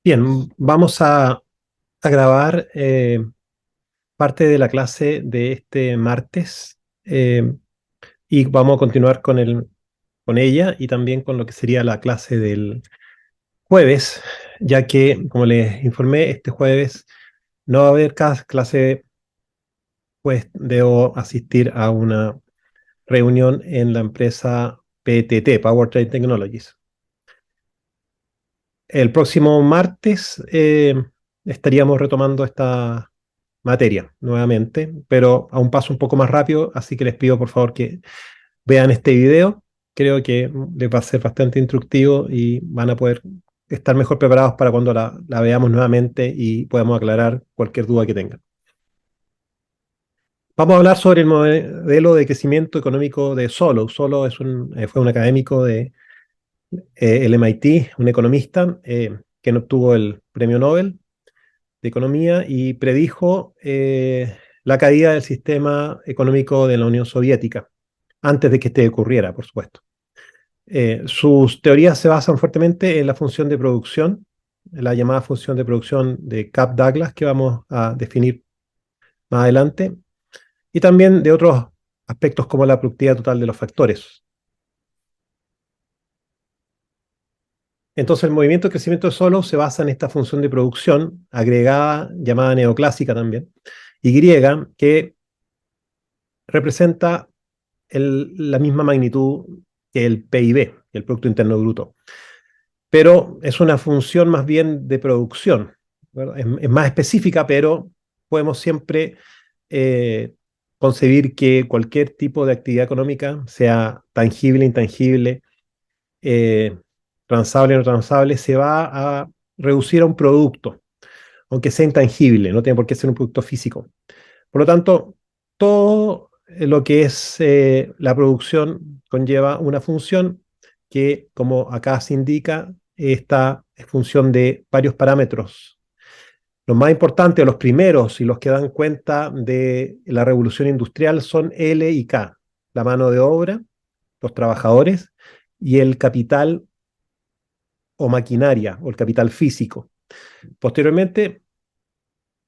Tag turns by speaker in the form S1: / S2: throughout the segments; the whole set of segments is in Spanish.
S1: Bien, vamos a grabar parte de la clase de este martes y vamos a continuar con ella y también con lo que sería la clase del jueves, ya que, como les informé, este jueves no va a haber clase, pues debo asistir a una reunión en la empresa PTT, Powertrain Technologies. El próximo martes estaríamos retomando esta materia nuevamente, pero a un paso un poco más rápido, así que les pido por favor que vean este video. Creo que les va a ser bastante instructivo y van a poder estar mejor preparados para cuando la veamos nuevamente y podamos aclarar cualquier duda que tengan. Vamos a hablar sobre el modelo de crecimiento económico de Solow. Solow fue un académico de el MIT, un economista que obtuvo el premio Nobel de Economía y predijo la caída del sistema económico de la Unión Soviética, antes de que este ocurriera, por supuesto. Sus teorías se basan fuertemente en la función de producción, la llamada función de producción de Kapf-Douglas, que vamos a definir más adelante, y también de otros aspectos como la productividad total de los factores. Entonces, el movimiento de crecimiento de Solow se basa en esta función de producción agregada, llamada neoclásica también, Y, que representa la misma magnitud que el PIB, el Producto Interno Bruto. Pero es una función más bien de producción. Es más específica, pero podemos siempre eh, concebir que cualquier tipo de actividad económica, sea tangible, intangible, eh, transable o no transable, se va a reducir a un producto, aunque sea intangible, no tiene por qué ser un producto físico. Por lo tanto, todo lo que es la producción conlleva una función que, como acá se indica, esta es función de varios parámetros. Los más importantes, los primeros y los que dan cuenta de la revolución industrial son L y K, la mano de obra, los trabajadores y el capital o maquinaria o el capital físico. Posteriormente,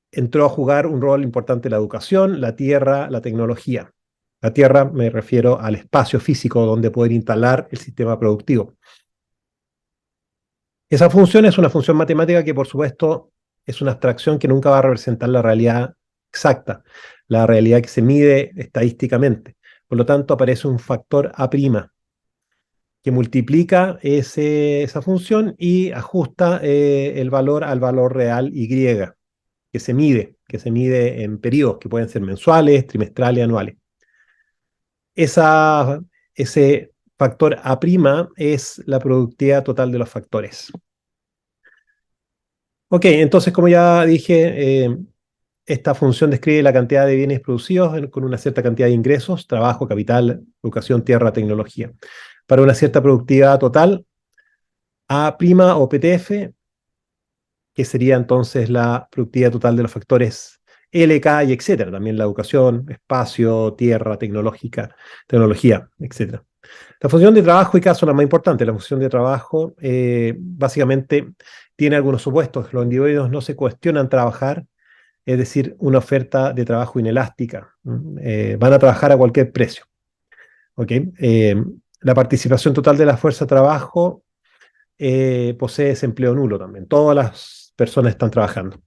S1: entró a jugar un rol importante la educación, la tierra, la tecnología. La tierra me refiero al espacio físico donde poder instalar el sistema productivo. Esa función es una función matemática que, por supuesto, es una abstracción que nunca va a representar la realidad exacta, la realidad que se mide estadísticamente. Por lo tanto, aparece un factor A' que multiplica esa función y ajusta el valor al valor real Y, que se mide en periodos que pueden ser mensuales, trimestrales, anuales. Esa, ese factor A' es la productividad total de los factores. Ok, entonces como ya dije, esta función describe la cantidad de bienes producidos con una cierta cantidad de ingresos, trabajo, capital, educación, tierra, tecnología. Para una cierta productividad total, A' o PTF, que sería entonces la productividad total de los factores LK y etcétera, también la educación, espacio, tierra, tecnología, etcétera. La función de trabajo y caso la más importante. La función de trabajo básicamente tiene algunos supuestos. Los individuos no se cuestionan trabajar, es decir, una oferta de trabajo inelástica. Van a trabajar a cualquier precio. ¿Okay? La participación total de la fuerza de trabajo posee desempleo nulo también. Todas las personas están trabajando.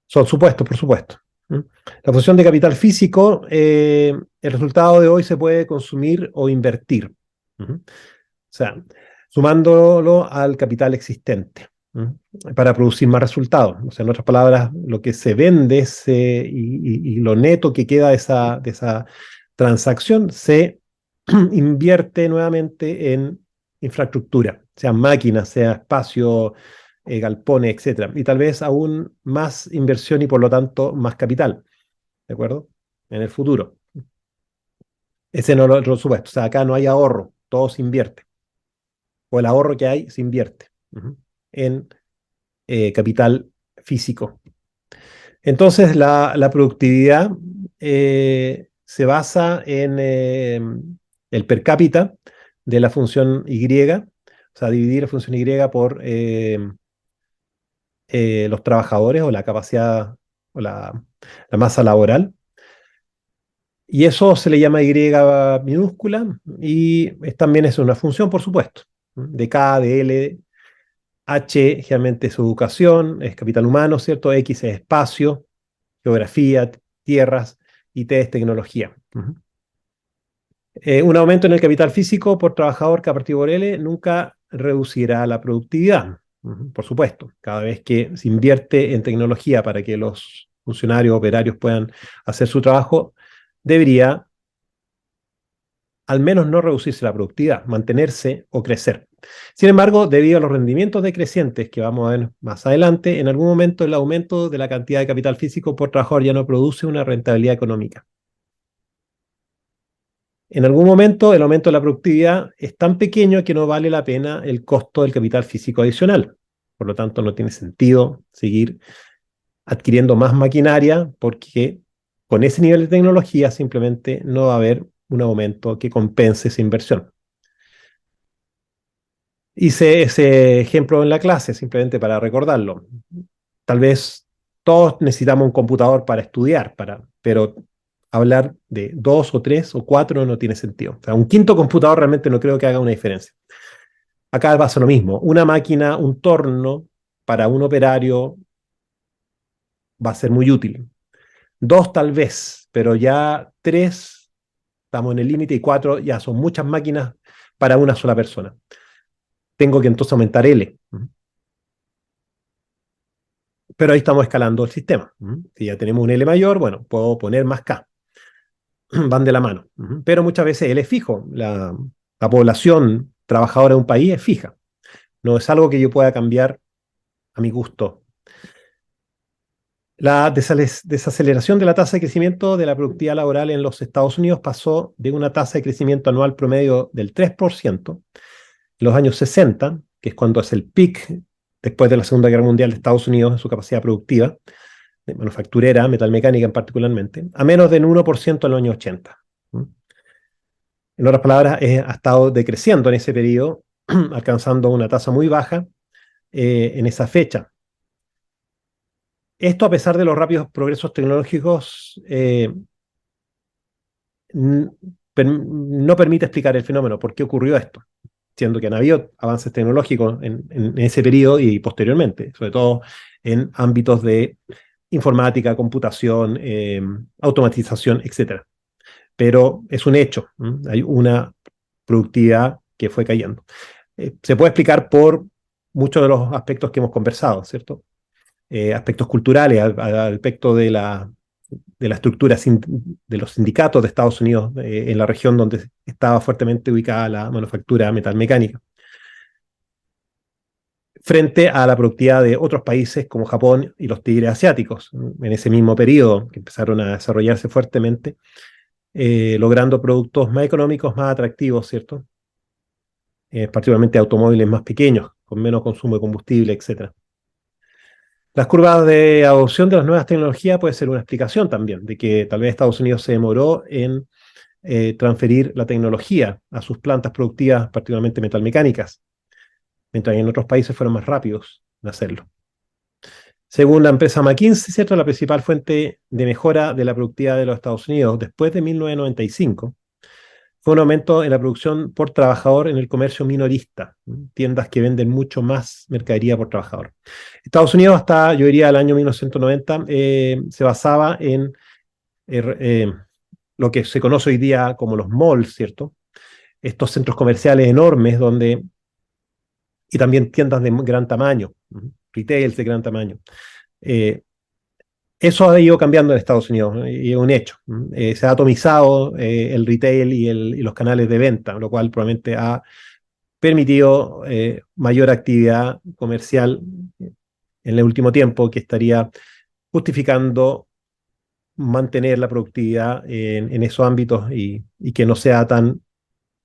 S1: Son supuestos, por supuesto. La función de capital físico, el resultado de hoy se puede consumir o invertir. O sea, sumándolo al capital existente para producir más resultados. O sea, en otras palabras, lo que se vende y lo neto que queda de esa transacción se invierte nuevamente en infraestructura, sea máquinas, sea espacio, galpones, etcétera. Y tal vez aún más inversión y por lo tanto más capital, ¿de acuerdo? En el futuro. Ese no es lo supuesto. O sea, acá no hay ahorro, todo se invierte. O el ahorro que hay se invierte en capital físico. Entonces, la productividad se basa en el per cápita de la función Y, o sea, dividir la función Y por los trabajadores o la capacidad o la masa laboral. Y eso se le llama Y minúscula y también es una función, por supuesto, de K, de L. H generalmente es educación, es capital humano, ¿cierto? X es espacio, geografía, tierras, y T es tecnología. Un aumento en el capital físico por trabajador que a partir por L nunca reducirá la productividad. Por supuesto, cada vez que se invierte en tecnología para que los funcionarios, operarios puedan hacer su trabajo, debería al menos no reducirse la productividad, mantenerse o crecer. Sin embargo, debido a los rendimientos decrecientes que vamos a ver más adelante, en algún momento el aumento de la cantidad de capital físico por trabajador ya no produce una rentabilidad económica. En algún momento el aumento de la productividad es tan pequeño que no vale la pena el costo del capital físico adicional. Por lo tanto, no tiene sentido seguir adquiriendo más maquinaria porque con ese nivel de tecnología simplemente no va a haber un aumento que compense esa inversión. Hice ese ejemplo en la clase simplemente para recordarlo. Tal vez todos necesitamos un computador para estudiar, pero hablar de 2 o 3 o 4 no tiene sentido. O sea, un quinto computador realmente no creo que haga una diferencia. Acá pasa lo mismo. Una máquina, un torno para un operario va a ser muy útil. 2 tal vez, pero ya 3 estamos en el límite y 4 ya son muchas máquinas para una sola persona. Tengo que entonces aumentar L. Pero ahí estamos escalando el sistema. Si ya tenemos un L mayor, bueno, puedo poner más K. Van de la mano. Pero muchas veces L es fijo. La población trabajadora de un país es fija. No es algo que yo pueda cambiar a mi gusto. La desaceleración de la tasa de crecimiento de la productividad laboral en los Estados Unidos pasó de una tasa de crecimiento anual promedio del 3% en los años 60, que es cuando es el peak después de la Segunda Guerra Mundial de Estados Unidos en su capacidad productiva, de manufacturera, metalmecánica en particularmente, a menos del 1% en los años 80. En otras palabras, ha estado decreciendo en ese periodo, alcanzando una tasa muy baja en esa fecha. Esto a pesar de los rápidos progresos tecnológicos no permite explicar el fenómeno. ¿Por qué ocurrió esto? Siendo que han habido avances tecnológicos en ese periodo y posteriormente, sobre todo en ámbitos de informática, computación, automatización, etcétera. Pero es un hecho, hay una productividad que fue cayendo. Se puede explicar por muchos de los aspectos que hemos conversado, ¿cierto? Aspectos culturales, al aspecto de la estructura de los sindicatos de Estados Unidos en la región donde estaba fuertemente ubicada la manufactura metalmecánica, frente a la productividad de otros países como Japón y los tigres asiáticos, en ese mismo periodo, que empezaron a desarrollarse fuertemente, logrando productos más económicos, más atractivos, ¿cierto? Particularmente automóviles más pequeños, con menos consumo de combustible, etc. Las curvas de adopción de las nuevas tecnologías puede ser una explicación también, de que tal vez Estados Unidos se demoró en transferir la tecnología a sus plantas productivas, particularmente metalmecánicas, mientras que en otros países fueron más rápidos en hacerlo. Según la empresa McKinsey, ¿cierto? La principal fuente de mejora de la productividad de los Estados Unidos después de 1995 fue un aumento en la producción por trabajador en el comercio minorista, tiendas que venden mucho más mercadería por trabajador. Estados Unidos hasta, yo diría, el año 1990 se basaba en lo que se conoce hoy día como los malls, ¿cierto? Estos centros comerciales enormes y también tiendas de gran tamaño, retails de gran tamaño. Eso ha ido cambiando en Estados Unidos, y es un hecho. Se ha atomizado el retail y los canales de venta, lo cual probablemente ha permitido mayor actividad comercial en el último tiempo, que estaría justificando mantener la productividad en esos ámbitos y que no sea tan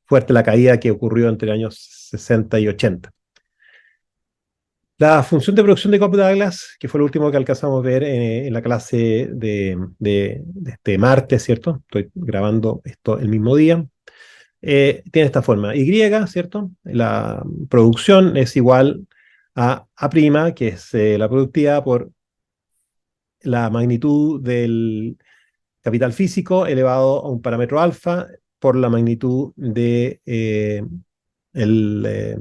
S1: fuerte la caída que ocurrió entre los años 60 y 80. La función de producción de Cobb Douglas, que fue lo último que alcanzamos a ver en la clase de este martes, ¿cierto? Estoy grabando esto el mismo día. Tiene esta forma. Y, ¿cierto? La producción es igual a A', que es la productividad por la magnitud del capital físico elevado a un parámetro alfa por la magnitud de el, eh,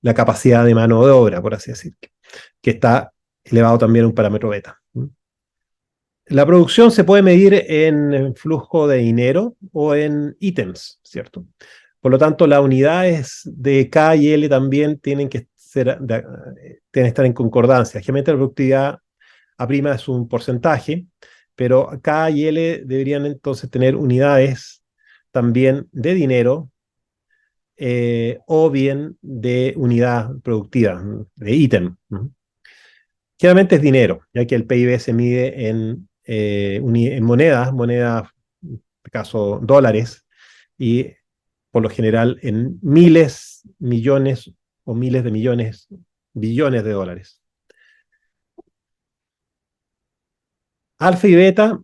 S1: la capacidad de mano de obra, por así decir, que está elevado también a un parámetro beta. La producción se puede medir en flujo de dinero o en ítems, ¿cierto? Por lo tanto, las unidades de K y L también tienen que estar en concordancia. Generalmente la productividad A' es un porcentaje, pero K y L deberían entonces tener unidades también de dinero o bien de unidad productiva, de ítem. Generalmente es dinero, ya que el PIB se mide en monedas, en este caso dólares, y por lo general en miles, millones o miles de millones, billones de dólares. Alfa y beta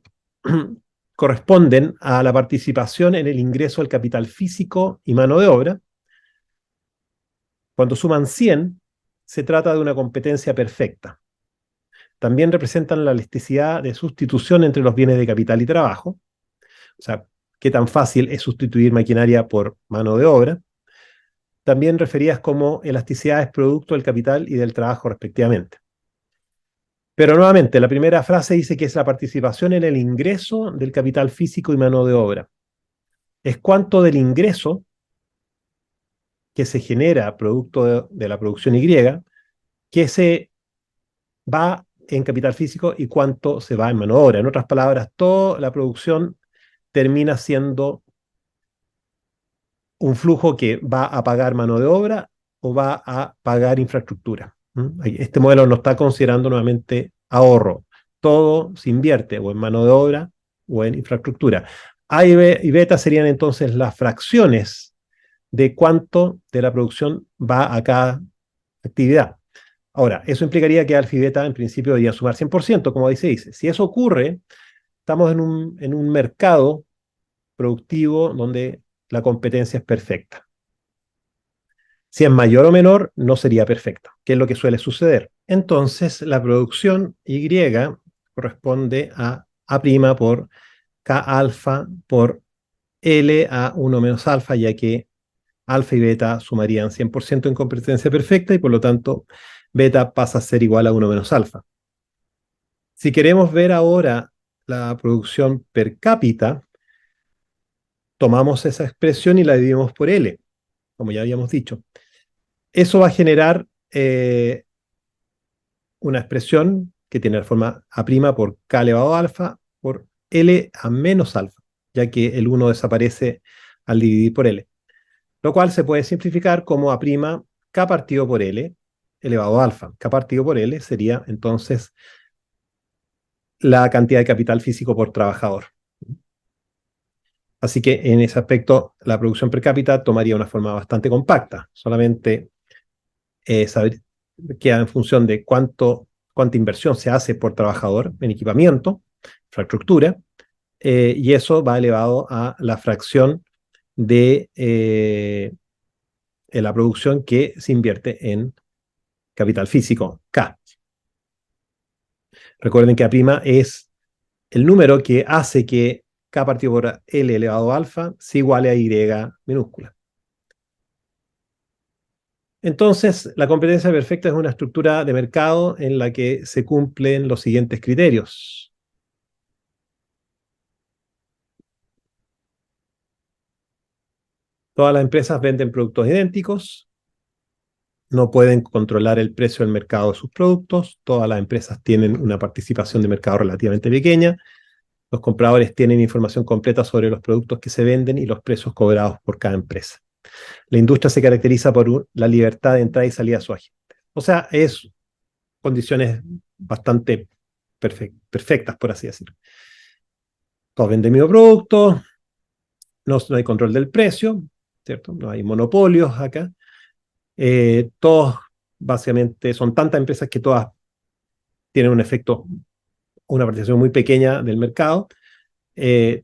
S1: corresponden a la participación en el ingreso del capital físico y mano de obra. Cuando suman 100, se trata de una competencia perfecta. También representan la elasticidad de sustitución entre los bienes de capital y trabajo. O sea, qué tan fácil es sustituir maquinaria por mano de obra. También referidas como elasticidades producto del capital y del trabajo respectivamente. Pero nuevamente, la primera frase dice que es la participación en el ingreso del capital físico y mano de obra. Es cuánto del ingreso que se genera producto de la producción Y, que se va en capital físico y cuánto se va en mano de obra. En otras palabras, toda la producción termina siendo un flujo que va a pagar mano de obra o va a pagar infraestructura. Este modelo no está considerando nuevamente ahorro. Todo se invierte o en mano de obra o en infraestructura. A y beta serían entonces las fracciones de cuánto de la producción va a cada actividad. Ahora, eso implicaría que alfa y beta en principio deberían sumar 100%, como dice. Si eso ocurre, estamos en un mercado productivo donde la competencia es perfecta. Si es mayor o menor, no sería perfecta, que es lo que suele suceder. Entonces, la producción Y corresponde a A' por K alfa por L a 1 menos alfa, ya que alfa y beta sumarían 100% en competencia perfecta y por lo tanto beta pasa a ser igual a 1 menos alfa. Si queremos ver ahora la producción per cápita, tomamos esa expresión y la dividimos por L, como ya habíamos dicho. Eso va a generar una expresión que tiene la forma A' por K elevado a alfa por L a menos alfa, ya que el 1 desaparece al dividir por L, lo cual se puede simplificar como A' K partido por L elevado a alfa. K partido por L sería entonces la cantidad de capital físico por trabajador. Así que en ese aspecto la producción per cápita tomaría una forma bastante compacta. Solamente saber queda en función de cuánta inversión se hace por trabajador en equipamiento, infraestructura, y eso va elevado a la fracción de la producción que se invierte en capital físico, K. Recuerden que A' es el número que hace que K partido por L elevado a alfa se iguale a Y minúscula. Entonces, la competencia perfecta es una estructura de mercado en la que se cumplen los siguientes criterios. Todas las empresas venden productos idénticos, no pueden controlar el precio del mercado de sus productos, todas las empresas tienen una participación de mercado relativamente pequeña, los compradores tienen información completa sobre los productos que se venden y los precios cobrados por cada empresa. La industria se caracteriza por la libertad de entrada y salida a su agente. O sea, es condiciones bastante perfectas, por así decirlo. Todos venden el mismo producto, no hay control del precio, ¿cierto? No hay monopolios acá. Todos, básicamente, son tantas empresas que todas tienen un efecto, una participación muy pequeña del mercado.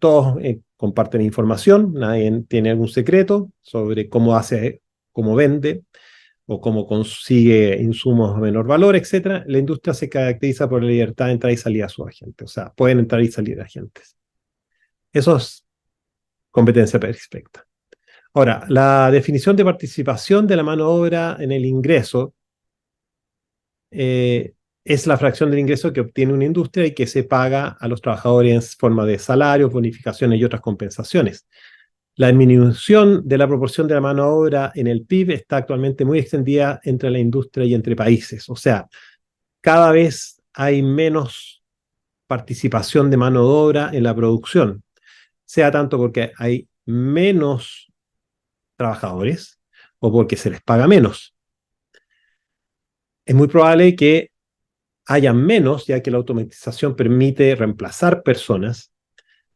S1: Todos comparten información, nadie tiene algún secreto sobre cómo hace, cómo vende o cómo consigue insumos a menor valor, etcétera, la industria se caracteriza por la libertad de entrada y salida a sus agentes. O sea, pueden entrar y salir agentes. Eso es competencia perfecta. Ahora, la definición de participación de la mano de obra en el ingreso es la fracción del ingreso que obtiene una industria y que se paga a los trabajadores en forma de salarios, bonificaciones y otras compensaciones. La disminución de la proporción de la mano de obra en el PIB está actualmente muy extendida entre la industria y entre países. O sea, cada vez hay menos participación de mano de obra en la producción, sea tanto porque hay menos trabajadores o porque se les paga menos. Es muy probable que haya menos, ya que la automatización permite reemplazar personas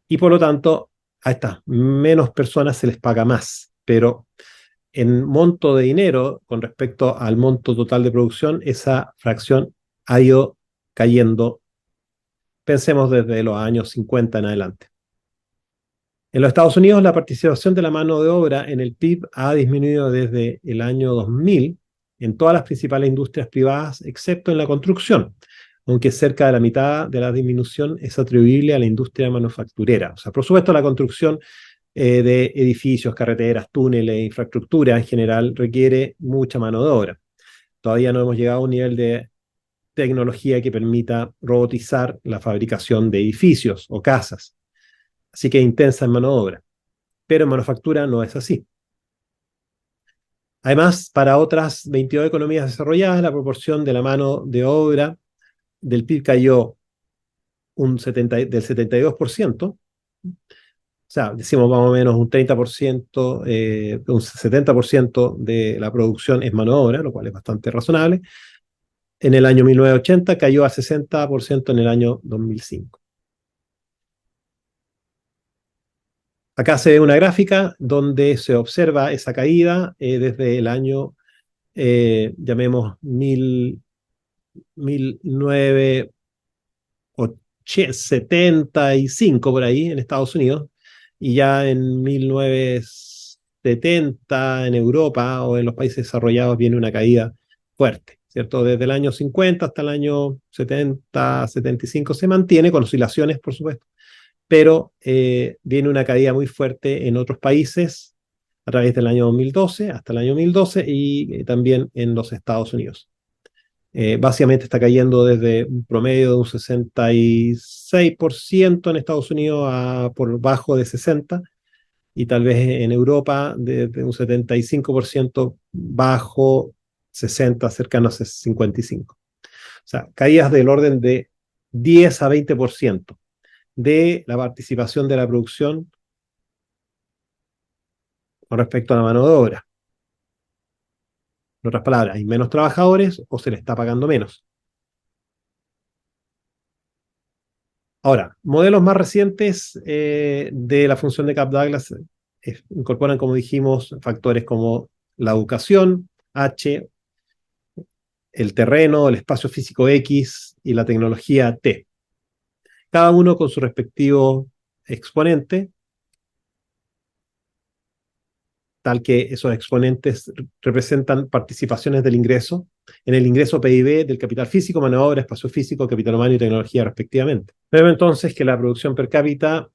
S1: y por lo tanto a estas menos personas se les paga más, pero en monto de dinero con respecto al monto total de producción, esa fracción ha ido cayendo, pensemos desde los años 50 en adelante. En los Estados Unidos, la participación de la mano de obra en el PIB ha disminuido desde el año 2000 en todas las principales industrias privadas, excepto en la construcción, aunque cerca de la mitad de la disminución es atribuible a la industria manufacturera. O sea, por supuesto, la construcción de edificios, carreteras, túneles, infraestructura en general requiere mucha mano de obra. Todavía no hemos llegado a un nivel de tecnología que permita robotizar la fabricación de edificios o casas. Así que es intensa en mano de obra. Pero en manufactura no es así. Además, para otras 22 economías desarrolladas, la proporción de la mano de obra del PIB cayó del 72%. O sea, decimos más o menos un 30%, un 70% de la producción es mano de obra, lo cual es bastante razonable. En el año 1980 cayó a 60% en el año 2005. Acá se ve una gráfica donde se observa esa caída desde el año, llamemos 1975 por ahí en Estados Unidos, y ya en 1970 en Europa o en los países desarrollados viene una caída fuerte, ¿cierto? Desde el año 50 hasta el año 70, 75 se mantiene, con oscilaciones, por supuesto, pero viene una caída muy fuerte en otros países a través del año 2012 hasta el año 2012 y también en los Estados Unidos. Básicamente está cayendo desde un promedio de un 66% en Estados Unidos a por bajo de 60%, y tal vez en Europa desde un 75% bajo 60, cercano a 55. O sea, caídas del orden de 10 a 20% de la participación de la producción con respecto a la mano de obra. En otras palabras, hay menos trabajadores o se le está pagando menos. Ahora, modelos más recientes de la función de Kapf-Douglas incorporan, como dijimos, factores como la educación, H, el terreno, el espacio físico X y la tecnología T. Cada uno con su respectivo exponente, tal que esos exponentes representan participaciones del ingreso, en el ingreso PIB del capital físico, mano de obra, espacio físico, capital humano y tecnología respectivamente. Vemos entonces que la producción per cápita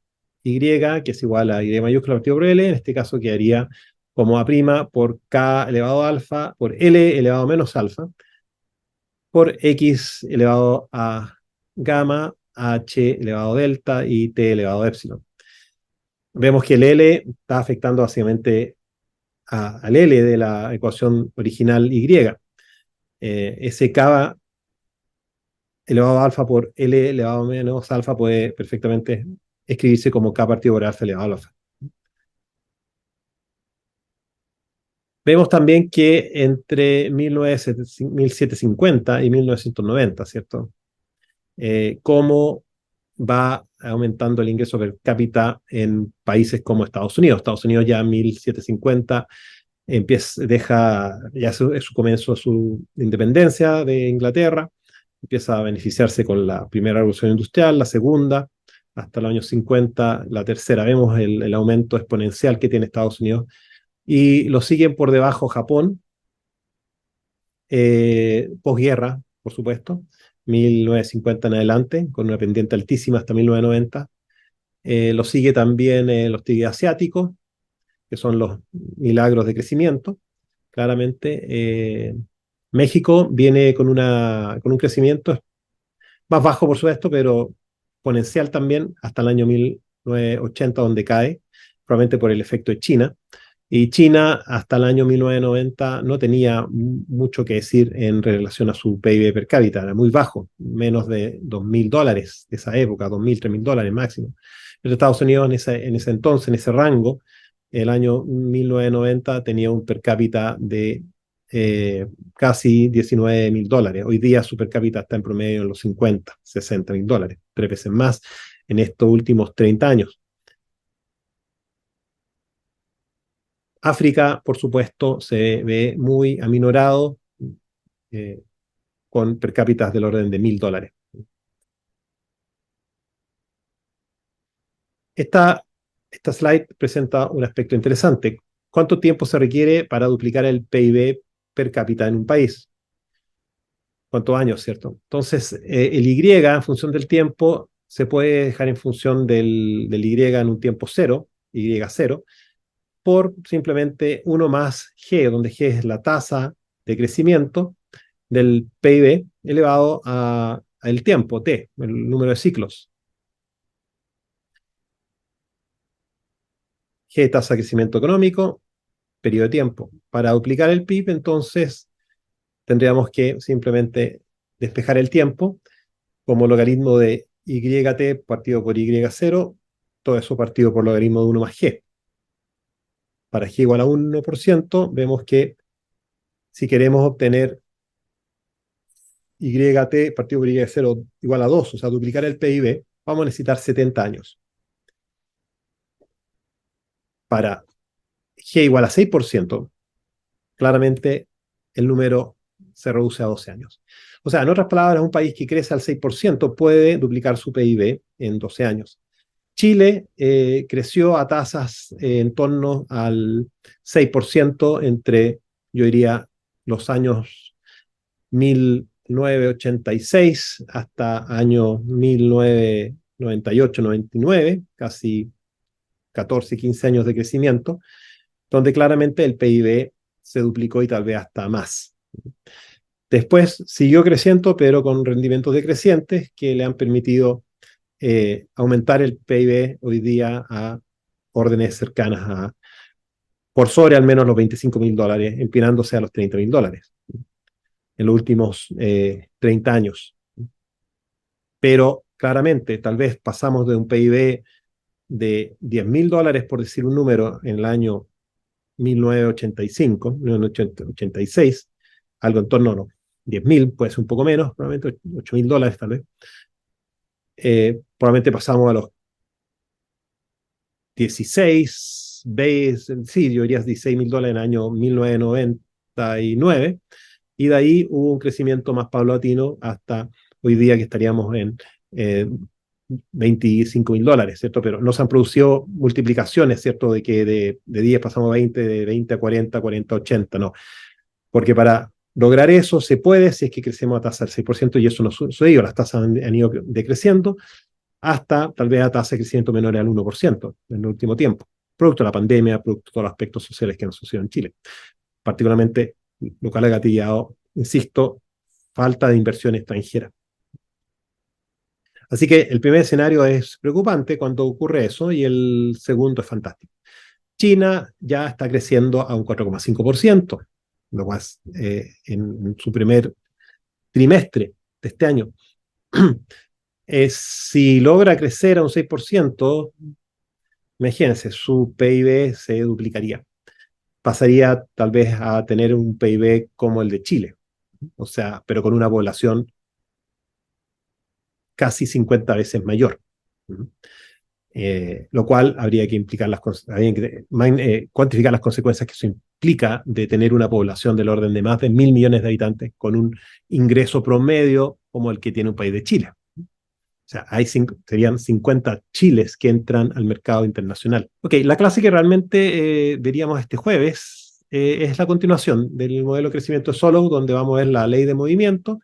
S1: Y, que es igual a Y mayúscula partido por L, en este caso quedaría como A' por K elevado a alfa, por L elevado a menos alfa, por X elevado a gamma, H elevado a delta y T elevado a epsilon. Vemos que el L está afectando básicamente al L de la ecuación original Y. Ese K elevado a alfa por L elevado a menos alfa puede perfectamente escribirse como K partido por alfa elevado a alfa. Vemos también que entre 1750 y 1990, ¿cierto? Cómo va aumentando el ingreso per cápita en países como Estados Unidos. Estados Unidos ya en 1750 deja ya su comienzo su independencia de Inglaterra, empieza a beneficiarse con la primera revolución industrial, la segunda, hasta los años 50, la tercera. Vemos el aumento exponencial que tiene Estados Unidos y lo siguen por debajo Japón, posguerra, por supuesto, 1950 en adelante, con una pendiente altísima hasta 1990. Lo sigue también los tigres asiáticos, que son los milagros de crecimiento. Claramente, México viene con un crecimiento más bajo, por supuesto, pero exponencial también hasta el año 1980, donde cae, probablemente por el efecto de China. Y China hasta el año 1990 no tenía mucho que decir en relación a su PIB per cápita, era muy bajo, menos de $2.000 de esa época, 2.000, $3.000 máximo. Pero Estados Unidos en ese entonces, en ese rango, el año 1990 tenía un per cápita de casi $19.000. Hoy día su per cápita está en promedio en los 50, $60.000, 3 veces más en estos últimos 30 años. África, por supuesto, se ve muy aminorado, eh, con per cápitas del orden de $1.000. Esta, esta slide presenta un aspecto interesante. ¿Cuánto tiempo se requiere para duplicar el PIB per cápita en un país? ¿Cuántos años, cierto? Entonces, el Y, en función del tiempo, se puede dejar en función del Y en un tiempo cero, Y0, por simplemente 1 más G, donde G es la tasa de crecimiento del PIB elevado al tiempo, T, el número de ciclos. G, tasa de crecimiento económico, periodo de tiempo. Para duplicar el PIB, entonces, tendríamos que simplemente despejar el tiempo como logaritmo de YT partido por Y0, todo eso partido por logaritmo de 1 más G. Para G igual a 1%, vemos que si queremos obtener YT partido por Y0 igual a 2, o sea, duplicar el PIB, vamos a necesitar 70 años. Para G igual a 6%, claramente el número se reduce a 12 años. O sea, en otras palabras, un país que crece al 6% puede duplicar su PIB en 12 años. Chile creció a tasas en torno al 6% entre, yo diría, los años 1986 hasta año 1998-99, casi 14, 15 años de crecimiento, donde claramente el PIB se duplicó y tal vez hasta más. Después siguió creciendo, pero con rendimientos decrecientes que le han permitido aumentar el PIB hoy día a órdenes cercanas a, por sobre al menos los $25.000, empinándose a los $30.000 en los últimos 30 años. Pero claramente, tal vez pasamos de un PIB de $10.000, por decir un número, en el año 1985, 1986, algo en torno a los 10.000, puede ser un poco menos, probablemente $8.000 tal vez. Probablemente pasamos a los 16, sí, yo diría $16.000 en el año 1999, y de ahí hubo un crecimiento más paulatino hasta hoy día que estaríamos en $25.000, ¿cierto? Pero no se han producido multiplicaciones, ¿cierto? De que de 10 pasamos a 20, de 20 a 40, 40 a 80, no. Porque para lograr eso se puede si es que crecemos a tasa del 6%, y eso no ha sucedido, las tasas han ido decreciendo hasta tal vez a tasa de crecimiento menor al 1% en el último tiempo, producto de la pandemia, producto de todos los aspectos sociales que han sucedido en Chile. Particularmente, lo cual ha gatillado, insisto, falta de inversión extranjera. Así que el primer escenario es preocupante cuando ocurre eso, y el segundo es fantástico. China ya está creciendo a un 4,5%, lo cual en su primer trimestre de este año. Si logra crecer a un 6%, imagínense, su PIB se duplicaría. Pasaría tal vez a tener un PIB como el de Chile, o sea, pero con una población casi 50 veces mayor. Lo cual habría que cuantificar las consecuencias que eso implica de tener una población del orden de más de 1.000 millones de habitantes con un ingreso promedio como el que tiene un país de Chile. O sea, serían 50 Chiles que entran al mercado internacional. Ok, la clase que realmente veríamos este jueves es la continuación del modelo de crecimiento de Solow, donde vamos a ver la ley de movimiento,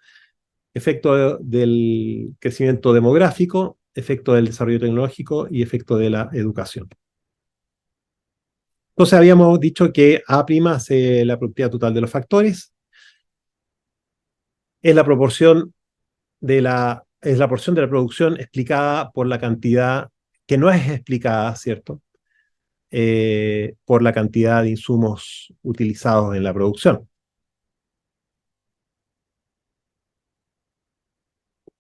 S1: efecto del crecimiento demográfico, efecto del desarrollo tecnológico y efecto de la educación. Entonces habíamos dicho que A' hace la productividad total de los factores, es la proporción es la porción de la producción explicada por la cantidad que no es explicada, ¿cierto? Por la cantidad de insumos utilizados en la producción.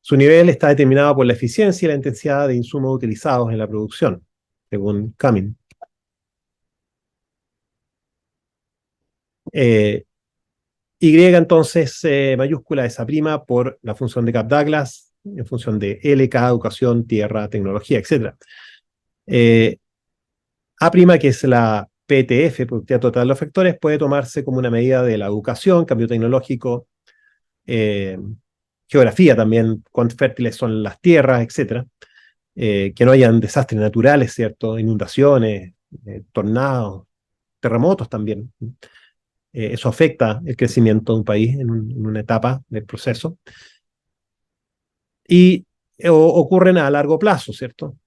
S1: Su nivel está determinado por la eficiencia y la intensidad de insumos utilizados en la producción, según Cumming. Y entonces mayúscula es A' por la función de Kapf-Douglas, en función de LK, educación, tierra, tecnología, etc. A', que es la PTF, productividad total de los factores, puede tomarse como una medida de la educación, cambio tecnológico, geografía también, cuán fértiles son las tierras, etc. Que no hayan desastres naturales, ¿cierto? Inundaciones, tornados, terremotos también. Eso afecta el crecimiento de un país en una etapa del proceso. Y ocurren a largo plazo, ¿cierto?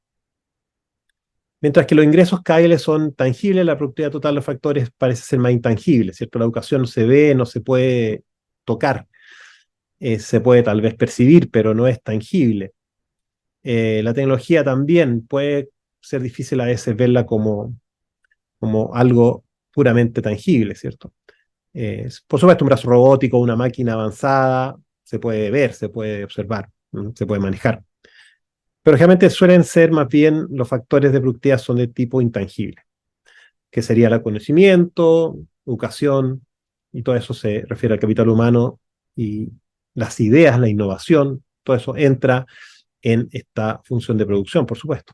S1: Mientras que los ingresos KL son tangibles, la productividad total de los factores parece ser más intangible, ¿cierto? La educación no se ve, no se puede tocar, se puede tal vez percibir, pero no es tangible. La tecnología también puede ser difícil a veces verla como algo puramente tangible, ¿cierto? Por supuesto, un brazo robótico, una máquina avanzada, se puede ver, se puede observar, se puede manejar. Pero generalmente suelen ser más bien los factores de productividad son de tipo intangible, que sería el conocimiento, educación, y todo eso se refiere al capital humano y las ideas, la innovación, todo eso entra en esta función de producción, por supuesto.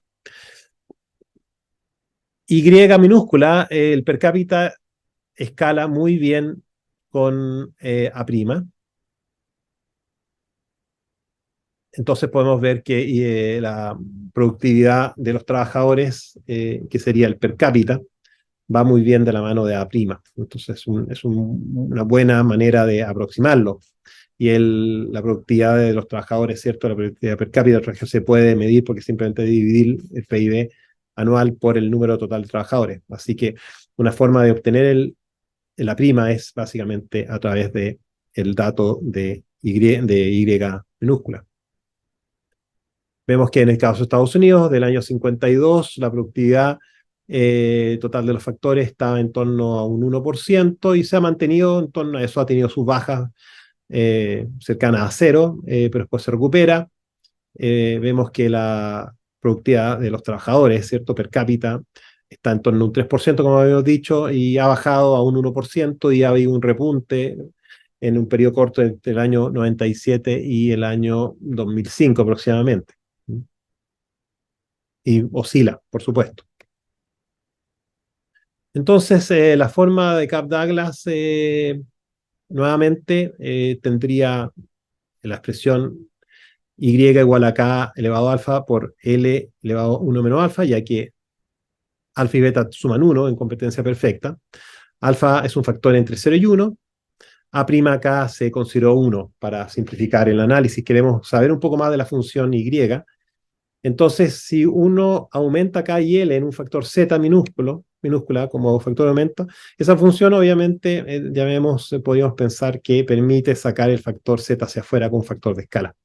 S1: Y minúscula, el per cápita escala muy bien con A'. Entonces podemos ver que la productividad de los trabajadores, que sería el per cápita, va muy bien de la mano de A'. Entonces una buena manera de aproximarlo. Y la productividad de los trabajadores, ¿cierto? La productividad per cápita se puede medir porque simplemente dividir el PIB anual por el número total de trabajadores. Así que una forma de obtener la prima es básicamente a través de el dato de Y minúscula. Vemos que en el caso de Estados Unidos, del año 52, la productividad total de los factores estaba en torno a un 1% y se ha mantenido en torno a eso, ha tenido sus bajas cercanas a cero, pero después se recupera. Vemos que la productividad de los trabajadores, ¿cierto? Per cápita, está en torno a un 3%, como habíamos dicho, y ha bajado a un 1% y ha habido un repunte en un periodo corto entre el año 97 y el año 2005 aproximadamente. Y oscila, por supuesto. Entonces, la forma de Kapf-Douglas nuevamente tendría la expresión Y igual a K elevado a alfa por L elevado a 1 menos alfa, ya que alfa y beta suman 1 en competencia perfecta. Alfa es un factor entre 0 y 1. A' acá se consideró 1 para simplificar el análisis. Queremos saber un poco más de la función Y. Entonces, si uno aumenta K y L en un factor Z minúscula como factor de aumento, esa función obviamente, podríamos pensar que permite sacar el factor Z hacia afuera con un factor de escala.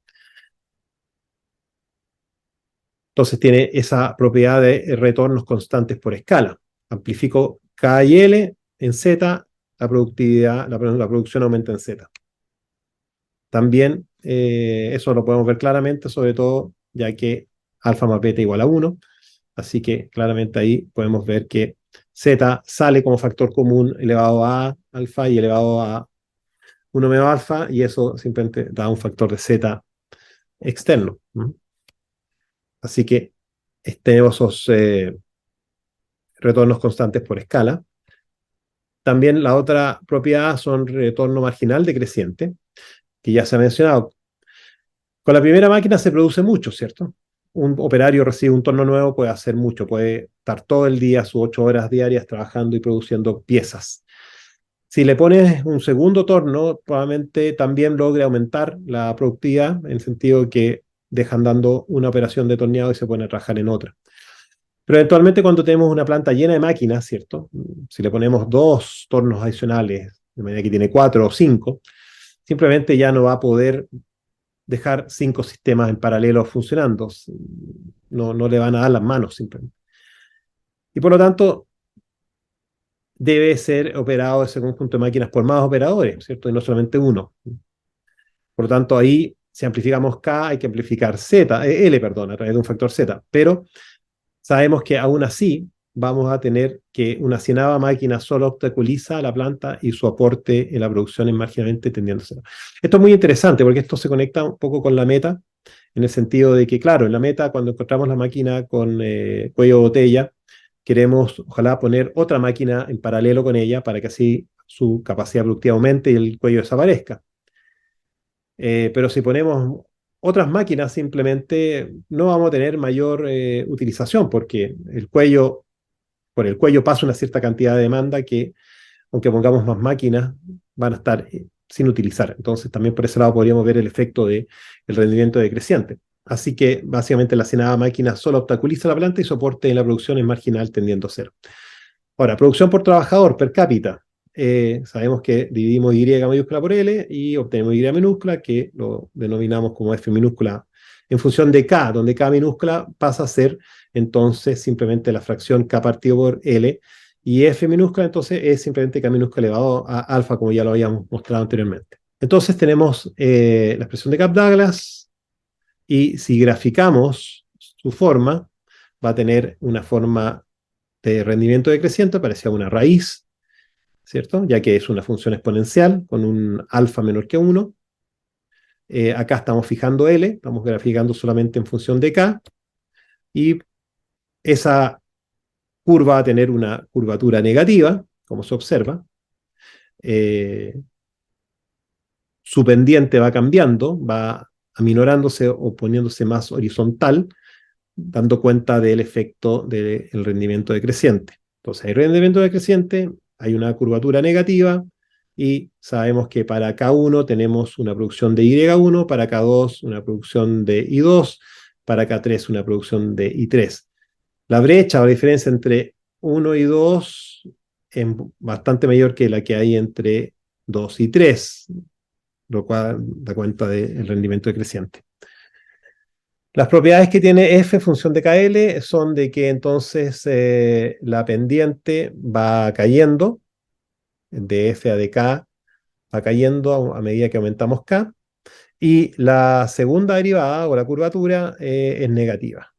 S1: Entonces tiene esa propiedad de retornos constantes por escala. Amplifico K y L en Z, la producción aumenta en Z. También eso lo podemos ver claramente, sobre todo ya que alfa más beta igual a 1. Así que claramente ahí podemos ver que Z sale como factor común elevado a alfa y elevado a 1 menos alfa, y eso simplemente da un factor de Z externo. Así que tenemos esos retornos constantes por escala. También la otra propiedad son retorno marginal decreciente, que ya se ha mencionado. Con la primera máquina se produce mucho, ¿cierto? Un operario recibe un torno nuevo, puede hacer mucho, puede estar todo el día, sus 8 horas diarias trabajando y produciendo piezas. Si le pones un segundo torno, probablemente también logre aumentar la productividad, en el sentido que dejan dando una operación de torneado y se pueden a trabajar en otra. Pero eventualmente cuando tenemos una planta llena de máquinas, ¿cierto? Si le ponemos dos tornos adicionales, de manera que tiene 4 o 5, simplemente ya no va a poder dejar 5 sistemas en paralelo funcionando. No, no le van a dar las manos simplemente. Y por lo tanto, debe ser operado ese conjunto de máquinas por más operadores, ¿cierto? Y no solamente uno. Por lo tanto, ahí, si amplificamos K, hay que amplificar Z, L, perdón, a través de un factor Z. Pero sabemos que aún así vamos a tener que una cienava máquina solo obstaculiza la planta y su aporte en la producción es marginalmente tendiéndose. Esto es muy interesante porque esto se conecta un poco con la meta, en el sentido de que, claro, en la meta, cuando encontramos la máquina con cuello de botella, queremos, ojalá, poner otra máquina en paralelo con ella para que así su capacidad productiva aumente y el cuello desaparezca. Pero si ponemos otras máquinas, simplemente no vamos a tener mayor utilización, porque por el cuello pasa una cierta cantidad de demanda que, aunque pongamos más máquinas, van a estar sin utilizar. Entonces, también por ese lado podríamos ver el efecto del rendimiento decreciente. Así que, básicamente, la cienada máquina solo obstaculiza la planta y soporte en la producción es marginal, tendiendo a cero. Ahora, producción por trabajador per cápita. Sabemos que dividimos Y mayúscula por L y obtenemos Y minúscula, que lo denominamos como F minúscula en función de K, donde K minúscula pasa a ser entonces simplemente la fracción K partido por L, y F minúscula entonces es simplemente K minúscula elevado a alfa, como ya lo habíamos mostrado anteriormente. Entonces tenemos la expresión de Kapf-Douglas, y si graficamos su forma, va a tener una forma de rendimiento decreciente, parecía una raíz, ¿cierto? Ya que es una función exponencial con un alfa menor que 1. Acá estamos fijando L, estamos graficando solamente en función de K, y esa curva va a tener una curvatura negativa, como se observa. Su pendiente va cambiando, va aminorándose o poniéndose más horizontal, dando cuenta del efecto del rendimiento decreciente. Entonces, hay rendimiento decreciente, hay una curvatura negativa, y sabemos que para K1 tenemos una producción de Y1, para K2 una producción de Y2, para K3 una producción de Y3. La brecha o la diferencia entre 1 y 2 es bastante mayor que la que hay entre 2 y 3, lo cual da cuenta del rendimiento decreciente. Las propiedades que tiene F función de KL son de que entonces la pendiente va cayendo, de F a de K va cayendo a medida que aumentamos K, y la segunda derivada o la curvatura es negativa,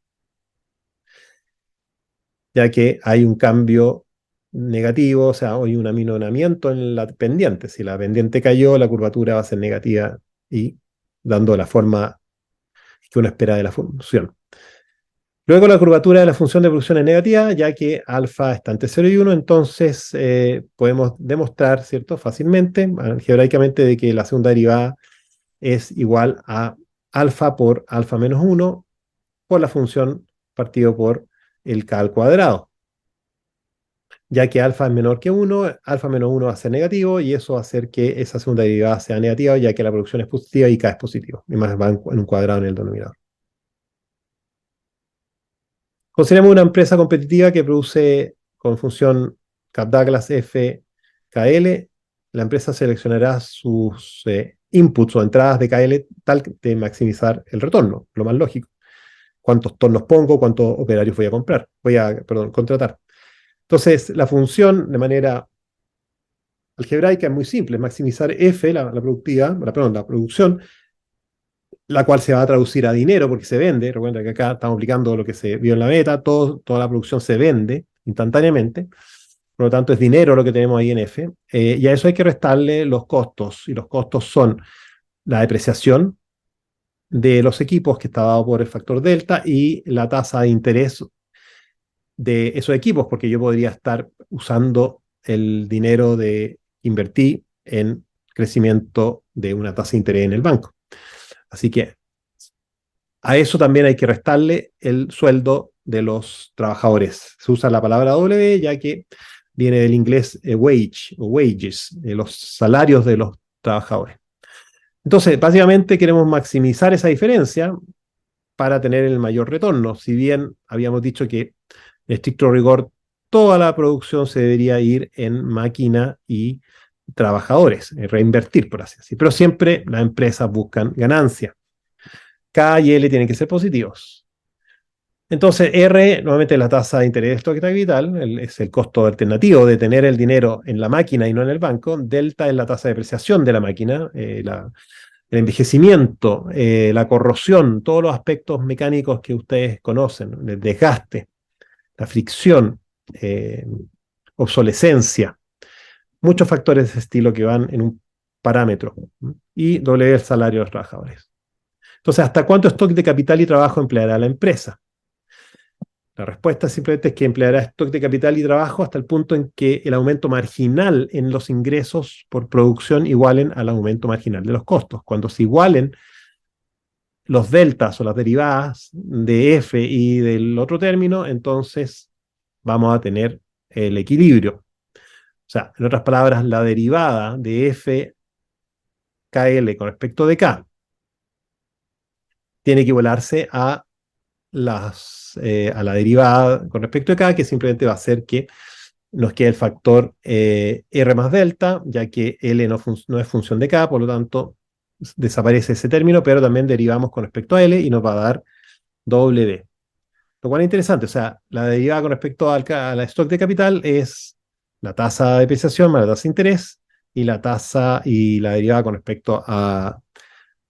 S1: ya que hay un cambio negativo, o sea, hay un aminoramiento en la pendiente. Si la pendiente cayó, la curvatura va a ser negativa y dando la forma que uno espera de la función. Luego la curvatura de la función de producción es negativa, ya que alfa está entre 0 y 1, entonces podemos demostrar, ¿cierto?, fácilmente, algebraicamente, de que la segunda derivada es igual a alfa por alfa menos 1 por la función partido por el K al cuadrado. Ya que alfa es menor que 1, alfa menos 1 va a ser negativo, y eso va a hacer que esa segunda derivada sea negativa, ya que la producción es positiva y K es positivo, y más va en un cuadrado en el denominador. Consideremos una empresa competitiva que produce con función Kapf-Douglas F KL. La empresa seleccionará sus inputs o entradas de KL tal de maximizar el retorno, lo más lógico. ¿Cuántos tornos pongo? ¿Cuántos operarios perdón, contratar? Entonces, la función de manera algebraica es muy simple: maximizar F, la productividad, la producción, la cual se va a traducir a dinero porque se vende. Recuerda que acá estamos aplicando lo que se vio en la meta, toda la producción se vende instantáneamente, por lo tanto es dinero lo que tenemos ahí en F, y a eso hay que restarle los costos, y los costos son la depreciación de los equipos, que está dado por el factor delta, y la tasa de interés de esos equipos, porque yo podría estar usando el dinero de invertir en crecimiento de una tasa de interés en el banco. Así que a eso también hay que restarle el sueldo de los trabajadores. Se usa la palabra W, ya que viene del inglés wage o wages, los salarios de los trabajadores. Entonces, básicamente queremos maximizar esa diferencia para tener el mayor retorno. Si bien habíamos dicho que, en estricto rigor, toda la producción se debería ir en máquina y trabajadores, reinvertir, por así decirlo. Pero siempre las empresas buscan ganancia. K y L tienen que ser positivos. Entonces, R, nuevamente la tasa de interés de stock de capital, es el costo alternativo de tener el dinero en la máquina y no en el banco. Delta es la tasa de depreciación de la máquina, el envejecimiento, la corrosión, todos los aspectos mecánicos que ustedes conocen, el desgaste, la fricción, obsolescencia, muchos factores de ese estilo que van en un parámetro. Y W, el salario de los trabajadores. Entonces, ¿hasta cuánto stock de capital y trabajo empleará la empresa? La respuesta simplemente es que empleará stock de capital y trabajo hasta el punto en que el aumento marginal en los ingresos por producción igualen al aumento marginal de los costos. Cuando se igualen los deltas o las derivadas de F y del otro término, entonces vamos a tener el equilibrio. O sea, en otras palabras, la derivada de F KL con respecto de K tiene que igualarse a la derivada con respecto a K, que simplemente va a hacer que nos quede el factor R más delta, ya que L no es función de K, por lo tanto desaparece ese término, pero también derivamos con respecto a L y nos va a dar W. Lo cual es interesante, o sea, la derivada con respecto a la stock de capital es la tasa de depreciación más la tasa de interés y la derivada con respecto a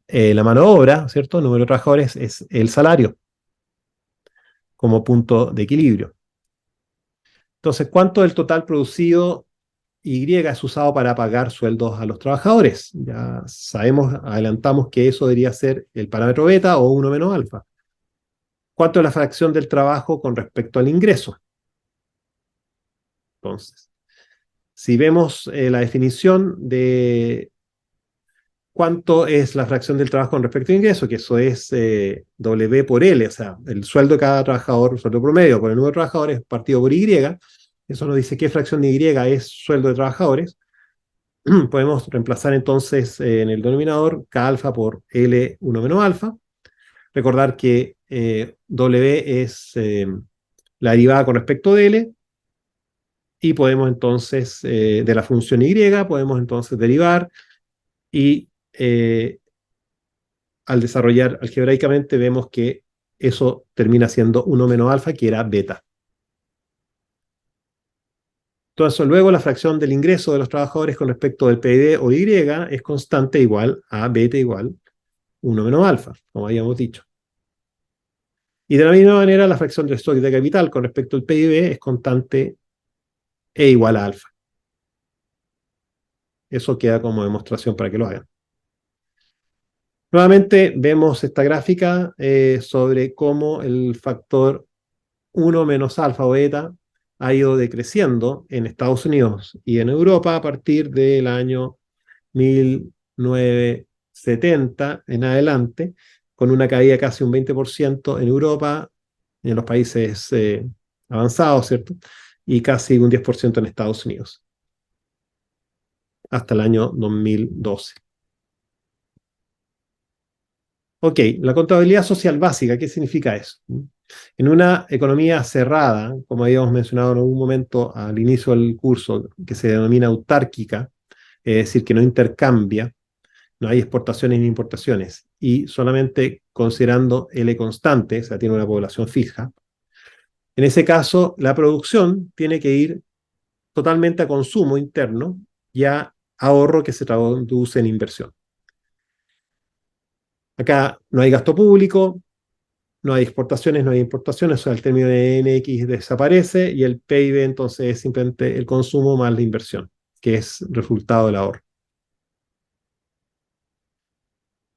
S1: la mano de obra, ¿cierto? El número de trabajadores es el salario como punto de equilibrio. Entonces, ¿cuánto del total producido Y es usado para pagar sueldos a los trabajadores? Ya sabemos, adelantamos que eso debería ser el parámetro beta o 1 menos alfa. ¿Cuánto es la fracción del trabajo con respecto al ingreso? Entonces, si vemos la definición de cuánto es la fracción del trabajo con respecto al ingreso, que eso es W por L, o sea, el sueldo de cada trabajador, sueldo promedio por el número de trabajadores partido por Y, eso nos dice qué fracción de Y es sueldo de trabajadores. Podemos reemplazar entonces en el denominador K alfa por L1 menos alfa. Recordar que W es la derivada con respecto de L, y podemos entonces, de la función Y, podemos entonces derivar, y al desarrollar algebraicamente vemos que eso termina siendo 1 menos alfa, que era beta. Entonces, luego la fracción del ingreso de los trabajadores con respecto del PIB o Y es constante igual a beta igual 1 menos alfa, como habíamos dicho. Y de la misma manera, la fracción del stock de capital con respecto al PIB es constante e igual a alfa. Eso queda como demostración para que lo hagan. Nuevamente vemos esta gráfica sobre cómo el factor 1 menos alfa o beta ha ido decreciendo en Estados Unidos y en Europa a partir del año 1970 en adelante, con una caída casi un 20% en Europa, en los países avanzados, ¿cierto? Y casi un 10% en Estados Unidos, hasta el año 2012. Ok, la contabilidad social básica, ¿qué significa eso? En una economía cerrada, como habíamos mencionado en algún momento al inicio del curso, que se denomina autárquica, es decir, que no intercambia, no hay exportaciones ni importaciones, y solamente considerando L constante, o sea, tiene una población fija, en ese caso la producción tiene que ir totalmente a consumo interno y a ahorro que se traduce en inversión. Acá no hay gasto público, no hay exportaciones, no hay importaciones, o sea, el término de NX desaparece y el PIB entonces es simplemente el consumo más la inversión, que es resultado del ahorro.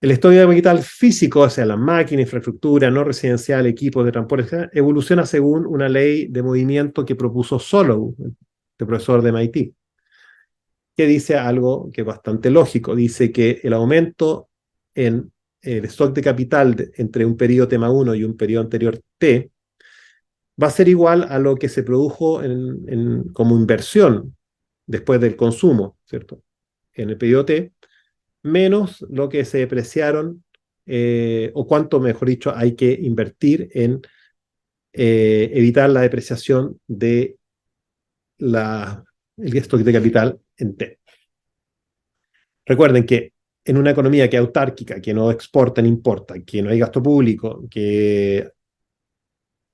S1: El stock de capital físico, o sea, la máquina, infraestructura, no residencial, equipos de transporte, evoluciona según una ley de movimiento que propuso Solow, el profesor de MIT, que dice algo que es bastante lógico. Dice que el aumento en el stock de capital entre un periodo T más 1 y un periodo anterior T va a ser igual a lo que se produjo como inversión después del consumo, ¿cierto? En el periodo T, menos lo que se depreciaron, o cuánto, mejor dicho, hay que invertir en evitar la depreciación de el stock de capital en T. Recuerden que en una economía que es autárquica, que no exporta ni importa, que no hay gasto público, que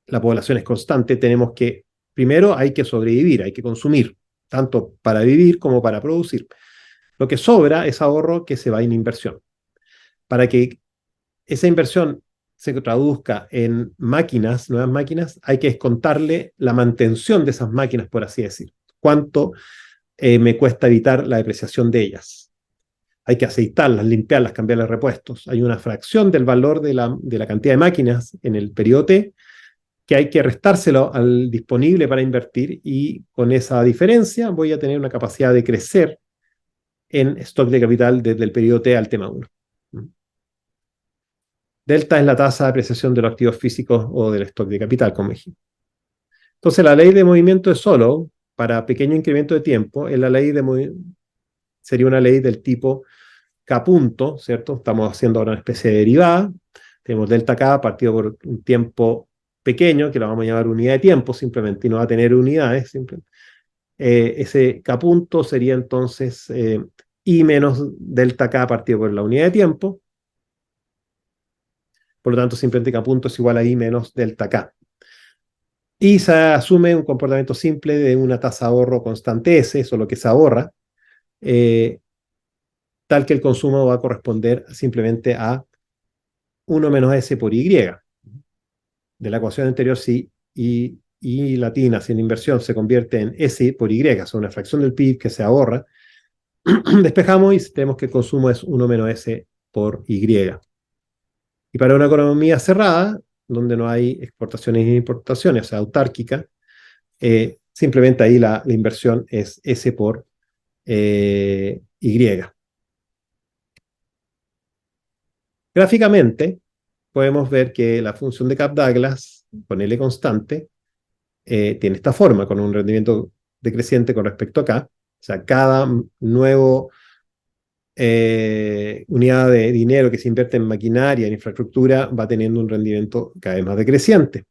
S1: la población es constante, tenemos que, primero hay que sobrevivir, hay que consumir, tanto para vivir como para producir. Lo que sobra es ahorro que se va en inversión. Para que esa inversión se traduzca en máquinas, nuevas máquinas, hay que descontarle la mantención de esas máquinas, por así decir. ¿Cuánto me cuesta evitar la depreciación de ellas? Hay que aceitarlas, limpiarlas, cambiarles repuestos. Hay una fracción del valor de la cantidad de máquinas en el periodo T que hay que restárselo al disponible para invertir, y con esa diferencia voy a tener una capacidad de crecer en stock de capital desde el periodo T al tema 1. Delta es la tasa de apreciación de los activos físicos o del stock de capital, como dijimos. Entonces, la ley de movimiento de Solow, para pequeño incremento de tiempo, es la ley sería una ley del tipo K punto, ¿cierto? Estamos haciendo ahora una especie de derivada. Tenemos delta K partido por un tiempo pequeño, que lo vamos a llamar unidad de tiempo simplemente, y no va a tener unidades. Ese K punto sería entonces I menos delta K partido por la unidad de tiempo. Por lo tanto, simplemente K punto es igual a I menos delta K. Y se asume un comportamiento simple de una tasa de ahorro constante S, eso es lo que se ahorra, tal que el consumo va a corresponder simplemente a 1 menos S por Y. De la ecuación anterior, si Y latina, si en inversión se convierte en S por Y, o sea, una fracción del PIB que se ahorra, despejamos y tenemos que el consumo es 1 menos S por Y. Y para una economía cerrada, donde no hay exportaciones ni importaciones, o sea, autárquica, simplemente ahí la inversión es S por Y. Gráficamente, podemos ver que la función de Kapf-Douglas, con L constante, tiene esta forma, con un rendimiento decreciente con respecto a K. O sea, cada nuevo unidad de dinero que se invierte en maquinaria, en infraestructura, va teniendo un rendimiento cada vez más decreciente.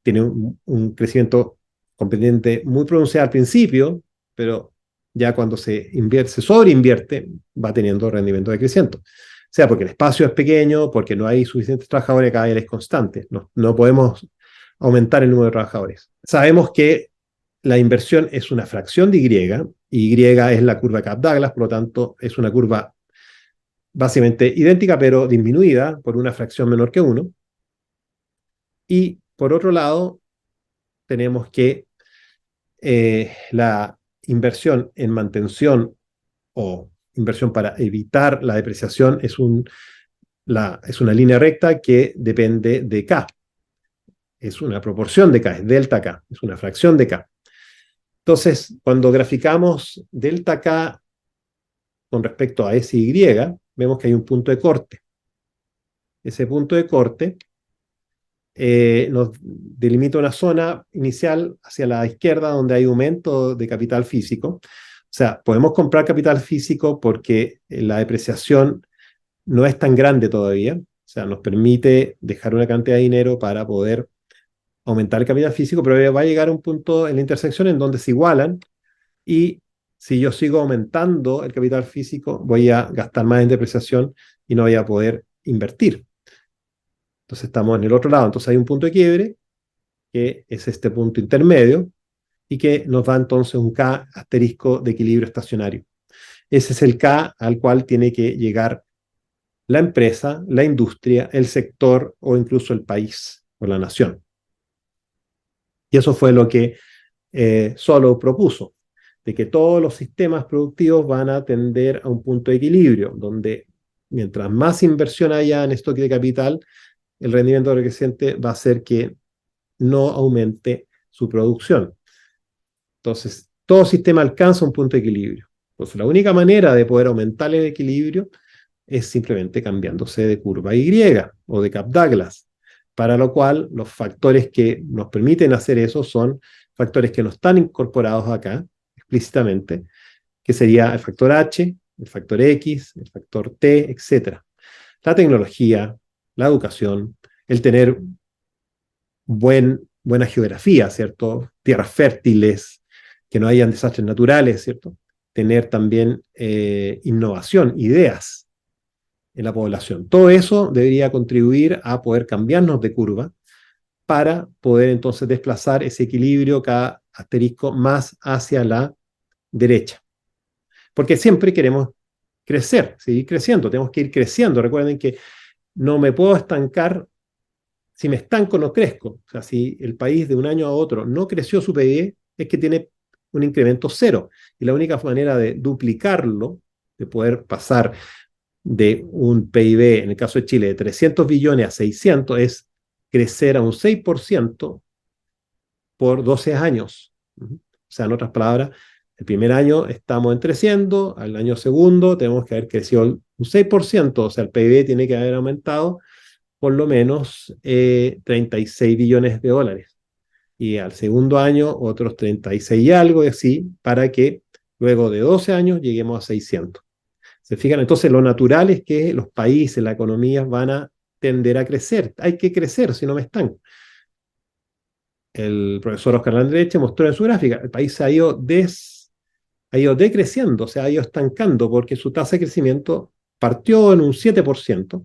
S1: Tiene un crecimiento competente muy pronunciado al principio, pero ya cuando se sobreinvierte, va teniendo rendimiento decreciente. O sea, porque el espacio es pequeño, porque no hay suficientes trabajadores, cada vez es constante. No podemos aumentar el número de trabajadores. Sabemos que la inversión es una fracción de Y es la curva Kapf-Douglas, por lo tanto, es una curva básicamente idéntica, pero disminuida por una fracción menor que 1. Y por otro lado, tenemos que la inversión en mantención o inversión para evitar la depreciación es una línea recta que depende de K. Es una proporción de K, es delta K, es una fracción de K. Entonces, cuando graficamos delta K con respecto a SY, vemos que hay un punto de corte. Ese punto de corte nos delimita una zona inicial hacia la izquierda donde hay aumento de capital físico. O sea, podemos comprar capital físico porque la depreciación no es tan grande todavía. O sea, nos permite dejar una cantidad de dinero para poder aumentar el capital físico, pero va a llegar a un punto en la intersección en donde se igualan, y si yo sigo aumentando el capital físico, voy a gastar más en depreciación y no voy a poder invertir. Entonces estamos en el otro lado. Entonces hay un punto de quiebre, que es este punto intermedio, y que nos da entonces un K asterisco de equilibrio estacionario. Ese es el K al cual tiene que llegar la empresa, la industria, el sector o incluso el país o la nación. Y eso fue lo que Solow propuso, de que todos los sistemas productivos van a tender a un punto de equilibrio, donde mientras más inversión haya en stock de capital, el rendimiento decreciente va a hacer que no aumente su producción. Entonces, todo sistema alcanza un punto de equilibrio. Entonces, la única manera de poder aumentar el equilibrio es simplemente cambiándose de curva Y o de Kapf-Douglas para lo cual los factores que nos permiten hacer eso son factores que no están incorporados acá explícitamente, que sería el factor H, el factor X, el factor T, etc. La tecnología, la educación, el tener buena geografía, ¿cierto? Tierras fértiles, que no hayan desastres naturales, ¿cierto? Tener también innovación, ideas en la población. Todo eso debería contribuir a poder cambiarnos de curva para poder entonces desplazar ese equilibrio cada asterisco más hacia la derecha. Porque siempre queremos crecer, seguir creciendo, tenemos que ir creciendo. Recuerden que no me puedo estancar. Si me estanco, no crezco. O sea, si el país de un año a otro no creció su PIB, es que tiene un incremento cero. Y la única manera de duplicarlo, de poder pasar de un PIB, en el caso de Chile, de 300 billones a 600, es crecer a un 6% por 12 años. O sea, en otras palabras, el primer año estamos en 300, al año segundo tenemos que haber crecido un 6%, o sea, el PIB tiene que haber aumentado por lo menos 36 billones de dólares. Y al segundo año otros 36 y algo, y así, para que luego de 12 años lleguemos a 600. ¿Se fijan? Entonces lo natural es que los países, las economías van a tender a crecer. Hay que crecer, si no me estanco. El profesor Oscar Landreche mostró en su gráfica, el país ha ido decreciendo, o sea, ha ido estancando, porque su tasa de crecimiento partió en un 7%,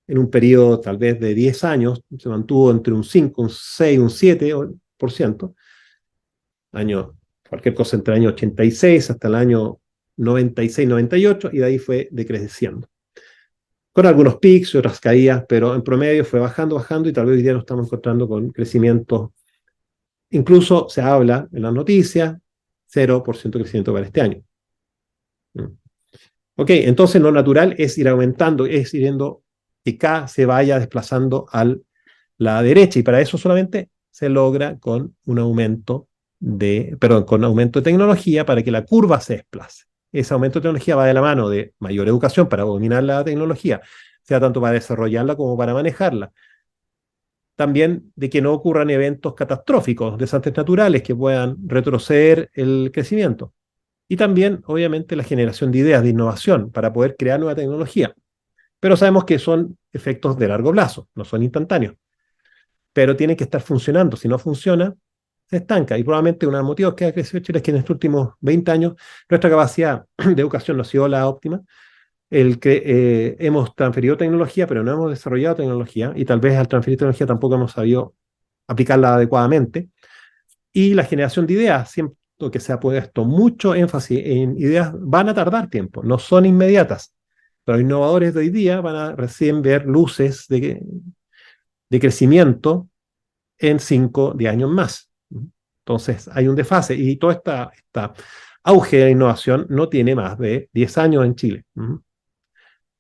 S1: en un periodo tal vez de 10 años, se mantuvo entre un 5, un 6, un 7%, año, cualquier cosa entre el año 86 hasta el año 96, 98, y de ahí fue decreciendo. Con algunos pics y otras caídas, pero en promedio fue bajando, bajando, y tal vez hoy día nos estamos encontrando con crecimiento. Incluso se habla en las noticias, 0% de crecimiento para este año. Ok, entonces lo natural es ir aumentando, es ir viendo que K se vaya desplazando a la derecha, y para eso solamente se logra con un aumento con aumento de tecnología para que la curva se desplace. Ese aumento de tecnología va de la mano de mayor educación para dominar la tecnología, sea tanto para desarrollarla como para manejarla. También de que no ocurran eventos catastróficos, desastres naturales que puedan retroceder el crecimiento. Y también, obviamente, la generación de ideas, de innovación, para poder crear nueva tecnología. Pero sabemos que son efectos de largo plazo, no son instantáneos. Pero tienen que estar funcionando. Si no funciona, se estanca. Y probablemente uno de los motivos que ha crecido Chile es que en estos últimos 20 años nuestra capacidad de educación no ha sido la óptima. Hemos transferido tecnología, pero no hemos desarrollado tecnología. Y tal vez al transferir tecnología tampoco hemos sabido aplicarla adecuadamente. Y la generación de ideas, siempre que se ha puesto mucho énfasis en ideas, van a tardar tiempo, no son inmediatas. Pero los innovadores de hoy día van a recién ver luces de crecimiento en 5, 10 años más. Entonces hay un desfase, y todo esta auge de la innovación no tiene más de 10 años en Chile.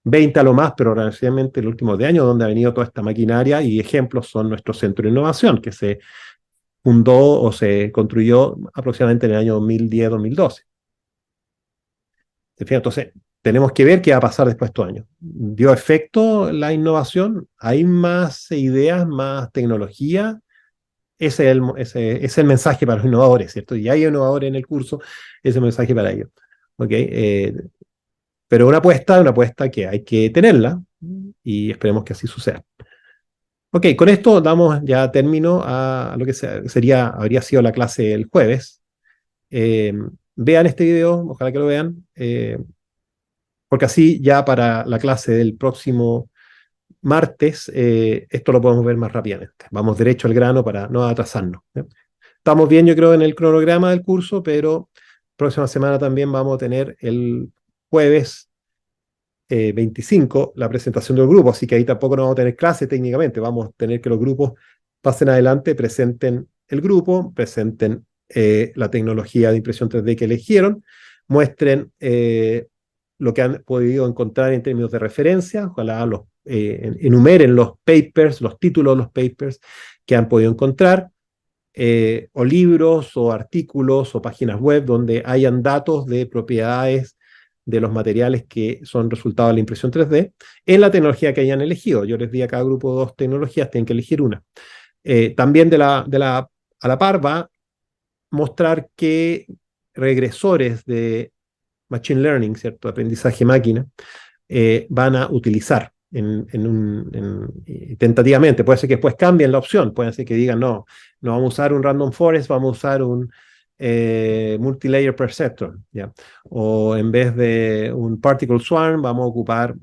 S1: 20 a lo más, pero relativamente en los últimos 10 años, donde ha venido toda esta maquinaria, y ejemplos son nuestro centro de innovación, que se fundó o se construyó aproximadamente en el año 2010-2012. Entonces, tenemos que ver qué va a pasar después de estos años. ¿Dio efecto la innovación? ¿Hay más ideas, más tecnología? Ese es el mensaje para los innovadores, ¿cierto? Y hay innovadores en el curso, ese es el mensaje para ellos. ¿Okay? Pero una apuesta que hay que tenerla, y esperemos que así suceda. Ok, con esto damos ya término a lo que habría sido la clase del jueves. Vean este video, ojalá que lo vean, porque así ya para la clase del próximo martes, esto lo podemos ver más rápidamente. Vamos derecho al grano para no atrasarnos. Estamos bien, yo creo, en el cronograma del curso, pero próxima semana también vamos a tener el jueves 25 la presentación del grupo, así que ahí tampoco no vamos a tener clase técnicamente, vamos a tener que los grupos pasen adelante, presenten el grupo, presenten la tecnología de impresión 3D que eligieron, muestren lo que han podido encontrar en términos de referencia, ojalá enumeren los papers, los títulos de los papers que han podido encontrar, o libros, o artículos, o páginas web donde hayan datos de propiedades de los materiales que son resultado de la impresión 3D en la tecnología que hayan elegido. Yo les di a cada grupo dos tecnologías, tienen que elegir una. También a la par va a mostrar qué regresores de Machine Learning, ¿cierto? Aprendizaje máquina, van a utilizar tentativamente. Puede ser que después cambien la opción, puede ser que digan, no, no vamos a usar un Random Forest, vamos a usar un Multilayer Perceptron, ¿ya? O en vez de un Particle Swarm, vamos a ocupar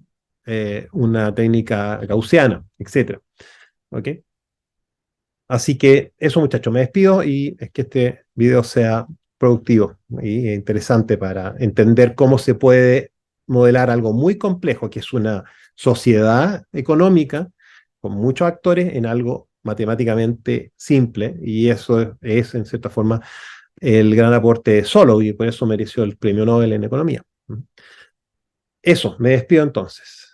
S1: una técnica gaussiana, etc. ¿Ok? Así que eso, muchachos, me despido y es que este video sea productivo y interesante para entender cómo se puede modelar algo muy complejo, que es una sociedad económica con muchos actores, en algo matemáticamente simple, y eso es en cierta forma, el gran aporte de Solow, y por eso mereció el premio Nobel en economía. Eso, me despido entonces.